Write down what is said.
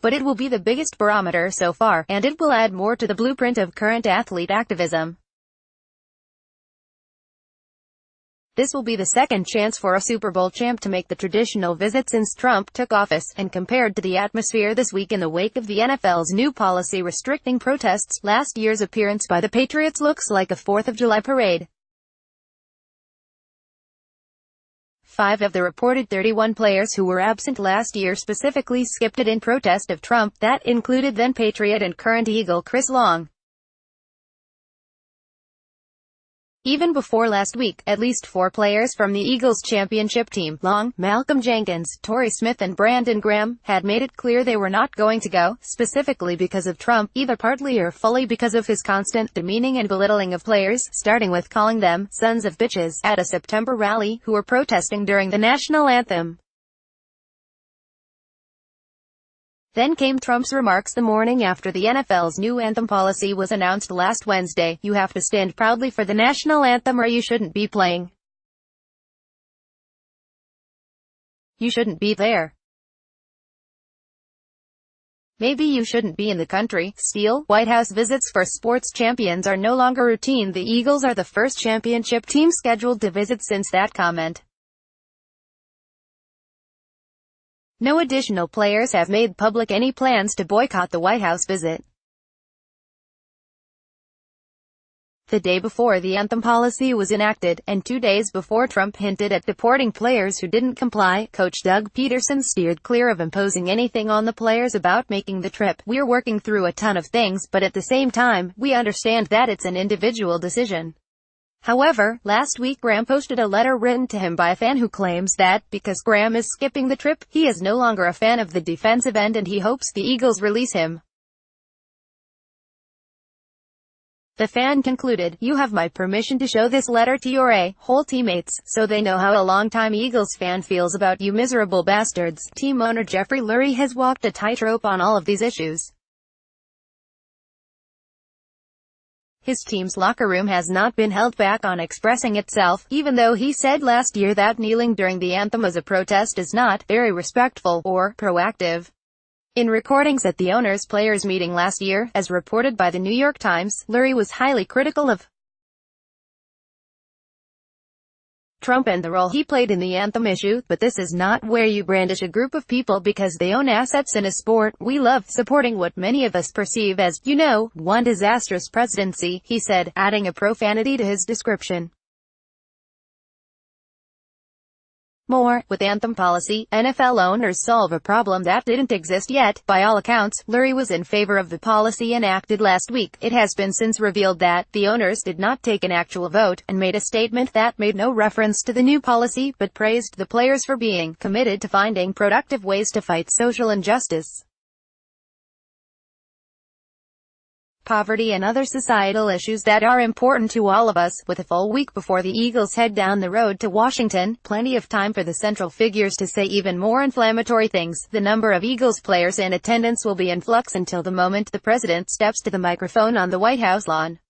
But it will be the biggest barometer so far, and it will add more to the blueprint of current athlete activism. This will be the second chance for a Super Bowl champ to make the traditional visit since Trump took office, and compared to the atmosphere this week in the wake of the NFL's new policy restricting protests, last year's appearance by the Patriots looks like a 4th of July parade. 5 of the reported 31 players who were absent last year specifically skipped it in protest of Trump. That included then Patriot and current Eagle Chris Long. Even before last week, at least 4 players from the Eagles championship team, Long, Malcolm Jenkins, Torrey Smith and Brandon Graham, had made it clear they were not going to go, specifically because of Trump, either partly or fully because of his constant demeaning and belittling of players, starting with calling them sons of bitches at a September rally, who were protesting during the national anthem. Then came Trump's remarks the morning after the NFL's new anthem policy was announced last Wednesday. You have to stand proudly for the national anthem or you shouldn't be playing. You shouldn't be there. Maybe you shouldn't be in the country. Steele, White House visits for sports champions are no longer routine. The Eagles are the first championship team scheduled to visit since that comment. No additional players have made public any plans to boycott the White House visit. The day before the anthem policy was enacted, and 2 days before Trump hinted at deporting players who didn't comply, Coach Doug Peterson steered clear of imposing anything on the players about making the trip. We're working through a ton of things, but at the same time, we understand that it's an individual decision. However, last week Graham posted a letter written to him by a fan who claims that, because Graham is skipping the trip, he is no longer a fan of the defensive end and he hopes the Eagles release him. The fan concluded, "You have my permission to show this letter to your whole teammates, so they know how a longtime Eagles fan feels about you miserable bastards." Team owner Jeffrey Lurie has walked a tightrope on all of these issues. His team's locker room has not been held back on expressing itself, even though he said last year that kneeling during the anthem as a protest is not very respectful or proactive. In recordings at the owners' players meeting last year, as reported by the New York Times, Lurie was highly critical of Trump and the role he played in the anthem issue. "But this is not where you brandish a group of people because they own assets in a sport. We love supporting what many of us perceive as, one disastrous presidency," he said, adding a profanity to his description. More, with anthem policy, NFL owners solve a problem that didn't exist yet. By all accounts, Lurie was in favor of the policy enacted last week. It has been since revealed that the owners did not take an actual vote, and made a statement that made no reference to the new policy, but praised the players for being committed to finding productive ways to fight social injustice, poverty and other societal issues that are important to all of us. With a full week before the Eagles head down the road to Washington, plenty of time for the central figures to say even more inflammatory things. The number of Eagles players in attendance will be in flux until the moment the president steps to the microphone on the White House lawn.